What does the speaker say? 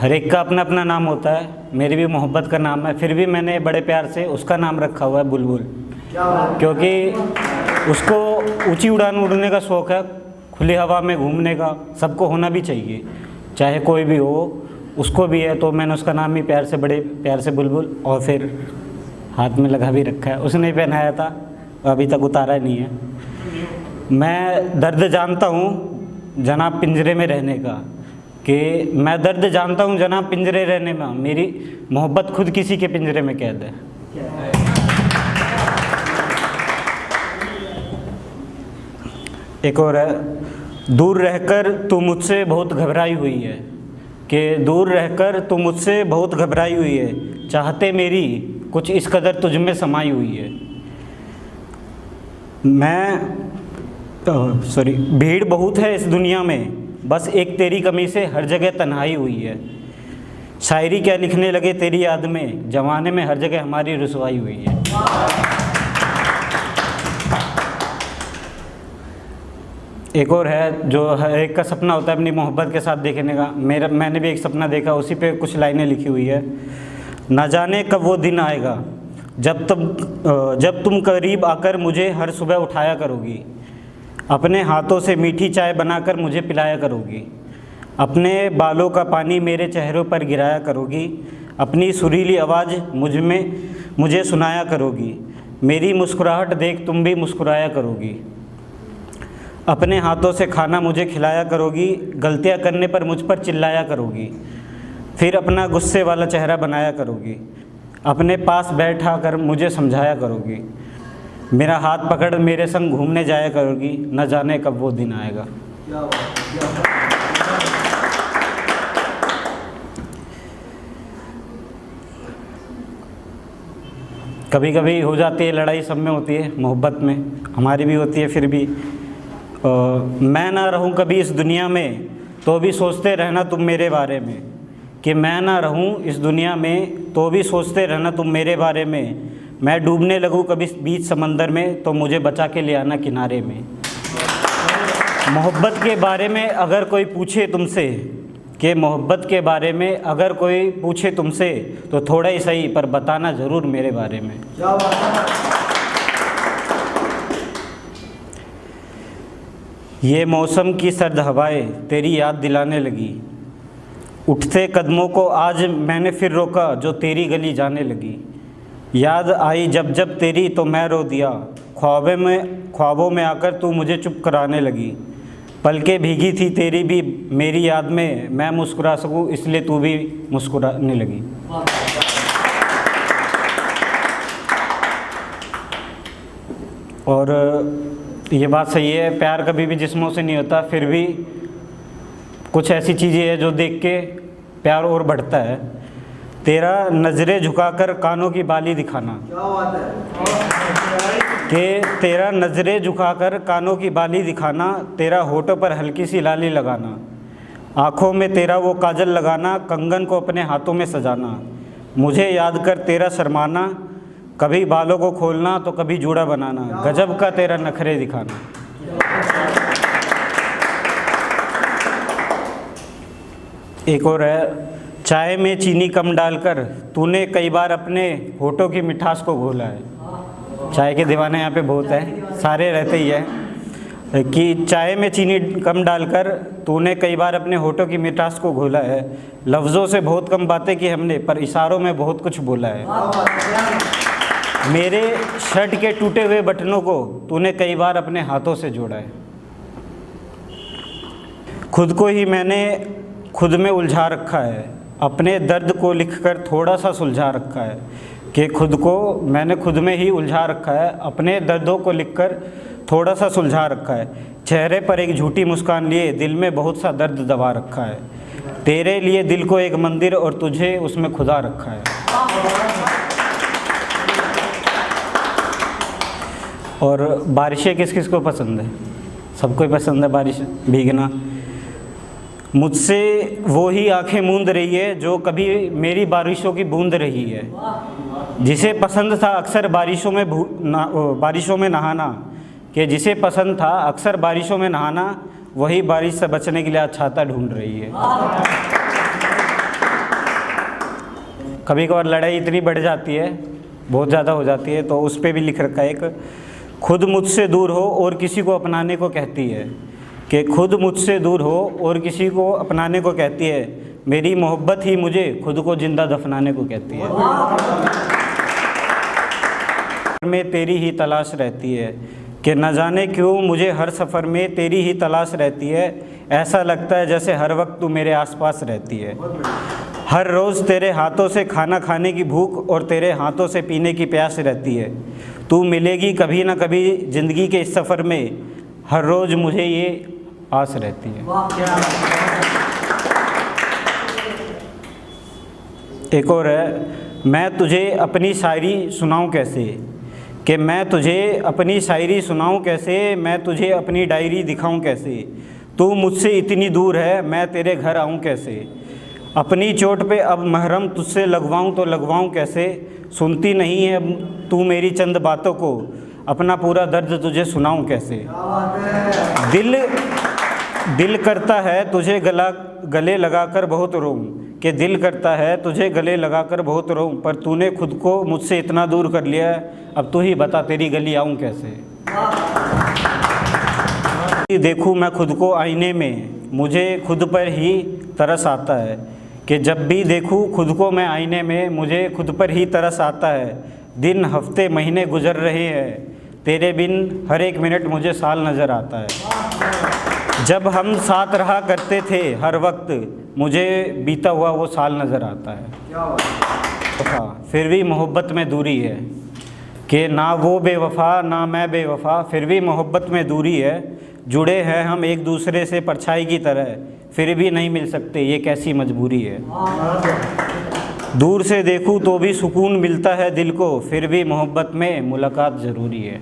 हर एक का अपना अपना नाम होता है, मेरी भी मोहब्बत का नाम है, फिर भी मैंने बड़े प्यार से उसका नाम रखा हुआ है बुलबुल, क्योंकि उसको ऊंची उड़ान उड़ने का शौक़ है, खुली हवा में घूमने का। सबको होना भी चाहिए, चाहे कोई भी हो, उसको भी है। तो मैंने उसका नाम ही प्यार से, बड़े प्यार से बुलबुल, और फिर हाथ में लगा भी रखा है। उसने ही पहनाया था, अभी तक उतारा नहीं है। मैं दर्द जानता हूँ जनाब पिंजरे में रहने का, कि मैं दर्द जानता हूँ जनाब पिंजरे रहने में, मेरी मोहब्बत खुद किसी के पिंजरे में कैद है। एक और है, दूर रहकर तू मुझसे बहुत घबराई हुई है, कि दूर रहकर तू मुझसे बहुत घबराई हुई है, चाहते मेरी कुछ इस कदर तुझ में समाई हुई है। भीड़ बहुत है इस दुनिया में, बस एक तेरी कमी से हर जगह तन्हाई हुई है। शायरी क्या लिखने लगे तेरी याद में, जमाने में हर जगह हमारी रुसवाई हुई है। एक और है, जो हर एक का सपना होता है अपनी मोहब्बत के साथ देखने का। मैंने भी एक सपना देखा, उसी पे कुछ लाइनें लिखी हुई है। ना जाने कब वो दिन आएगा जब तुम करीब आकर मुझे हर सुबह उठाया करोगी, अपने हाथों से मीठी चाय बनाकर मुझे पिलाया करोगी, अपने बालों का पानी मेरे चेहरों पर गिराया करोगी, अपनी सुरीली आवाज़ मुझे सुनाया करोगी, मेरी मुस्कुराहट देख तुम भी मुस्कुराया करोगी, अपने हाथों से खाना मुझे खिलाया करोगी, गलतियां करने पर मुझ पर चिल्लाया करोगी, फिर अपना गुस्से वाला चेहरा बनाया करोगी, अपने पास बैठा कर मुझे समझाया करोगी, मेरा हाथ पकड़ मेरे संग घूमने जाया करोगी, न जाने कब वो दिन आएगा। कभी कभी हो जाती है लड़ाई, सब में होती है, मोहब्बत में हमारी भी होती है। फिर भी मैं ना रहूं कभी इस दुनिया में तो भी सोचते रहना तुम मेरे बारे में, कि मैं ना रहूं इस दुनिया में तो भी सोचते रहना तुम मेरे बारे में, मैं डूबने लगूं कभी बीच समंदर में तो मुझे बचा के ले आना किनारे में। मोहब्बत के बारे में अगर कोई पूछे तुमसे, कि मोहब्बत के बारे में अगर कोई पूछे तुमसे, तो थोड़ा ही सही पर बताना ज़रूर मेरे बारे में। ये मौसम की सर्द हवाएं तेरी याद दिलाने लगी, उठते कदमों को आज मैंने फिर रोका जो तेरी गली जाने लगी, याद आई जब जब तेरी तो मैं रो दिया, ख्वाबों में आकर तू मुझे चुप कराने लगी, पलकें भीगी थी तेरी भी मेरी याद में, मैं मुस्कुरा सकूं इसलिए तू भी मुस्कुराने लगी। और ये बात सही है, प्यार कभी भी जिस्मों से नहीं होता, फिर भी कुछ ऐसी चीज़ें हैं जो देख के प्यार और बढ़ता है। तेरा नज़रें झुकाकर कानों की बाली दिखाना, कि तेरा नज़रें झुकाकर कानों की बाली दिखाना, तेरा होठों पर हल्की सी लाली लगाना, आँखों में तेरा वो काजल लगाना, कंगन को अपने हाथों में सजाना, मुझे याद कर तेरा शर्माना, कभी बालों को खोलना तो कभी जूड़ा बनाना, गजब का तेरा नखरे दिखाना। एक और है, चाय में चीनी कम डालकर तूने कई बार अपने होठों की मिठास को घोला है। चाय के दीवाने यहाँ पे बहुत हैं, सारे रहते ही हैं, कि चाय में चीनी कम डालकर तूने कई बार अपने होठों की मिठास को घोला है, लफ्ज़ों से बहुत कम बातें की हमने पर इशारों में बहुत कुछ बोला है, मेरे शर्ट के टूटे हुए बटनों को तूने कई बार अपने हाथों से जोड़ा है, खुद को ही मैंने खुद में उलझा रखा है, अपने दर्द को लिखकर थोड़ा सा सुलझा रखा है, कि खुद को मैंने खुद में ही उलझा रखा है, अपने दर्दों को लिखकर थोड़ा सा सुलझा रखा है, चेहरे पर एक झूठी मुस्कान लिए दिल में बहुत सा दर्द दबा रखा है, तेरे लिए दिल को एक मंदिर और तुझे उसमें खुदा रखा है। और बारिशें किस किस को पसंद है? सबको ही पसंद है बारिश, भीगना। मुझसे वो ही आंखें मूंद रही है जो कभी मेरी बारिशों की बूंद रही है, जिसे पसंद था अक्सर बारिशों में नहाना, कि जिसे पसंद था अक्सर बारिशों में नहाना, वही बारिश से बचने के लिए आज छाता ढूंढ रही है। कभी कभार लड़ाई इतनी बढ़ जाती है, बहुत ज़्यादा हो जाती है, तो उस पर भी लिख रखा है एक, खुद मुझसे दूर हो और किसी को अपनाने को कहती है, कि खुद मुझसे दूर हो और किसी को अपनाने को कहती है, मेरी मोहब्बत ही मुझे खुद को जिंदा दफनाने को कहती है। में तेरी ही तलाश रहती है, कि न जाने क्यों मुझे हर सफ़र में तेरी ही तलाश रहती है, ऐसा लगता है जैसे हर वक्त तू मेरे आसपास रहती है। हर रोज़ तेरे हाथों से खाना खाने की भूख और तेरे हाथों से पीने की प्यास रहती है। तू मिलेगी कभी ना कभी ज़िंदगी के इस सफ़र में, हर रोज़ मुझे ये आस रहती है। एक और है, मैं तुझे अपनी शायरी सुनाऊं कैसे, कि मैं तुझे अपनी शायरी सुनाऊं कैसे, मैं तुझे अपनी डायरी दिखाऊं कैसे, तू मुझसे इतनी दूर है मैं तेरे घर आऊं कैसे, अपनी चोट पे अब महरम तुझसे लगवाऊं तो लगवाऊं कैसे, सुनती नहीं है अब तू मेरी चंद बातों को, अपना पूरा दर्द तुझे सुनाऊं कैसे। दिल करता है तुझे गले लगाकर बहुत रोऊं, कि दिल करता है तुझे गले लगाकर बहुत रोऊं, पर तूने खुद को मुझसे इतना दूर कर लिया है, अब तू ही बता तेरी गली आऊं कैसे। देखूं मैं खुद को आईने में, मुझे खुद पर ही तरस आता है, कि जब भी देखूं खुद को मैं आईने में, मुझे खुद पर ही तरस आता है। दिन हफ्ते महीने गुजर रहे हैं, तेरे बिन हर एक मिनट मुझे साल नज़र आता है। जब हम साथ रहा करते थे हर वक्त, मुझे बीता हुआ वो साल नज़र आता है। फिर भी मोहब्बत में दूरी है, कि ना वो बेवफ़ा ना मैं बेवफ़ा, फिर भी मोहब्बत में दूरी है। जुड़े हैं हम एक दूसरे से परछाई की तरह, फिर भी नहीं मिल सकते, ये कैसी मजबूरी है। दूर से देखूं तो भी सुकून मिलता है दिल को, फिर भी मोहब्बत में मुलाकात ज़रूरी है।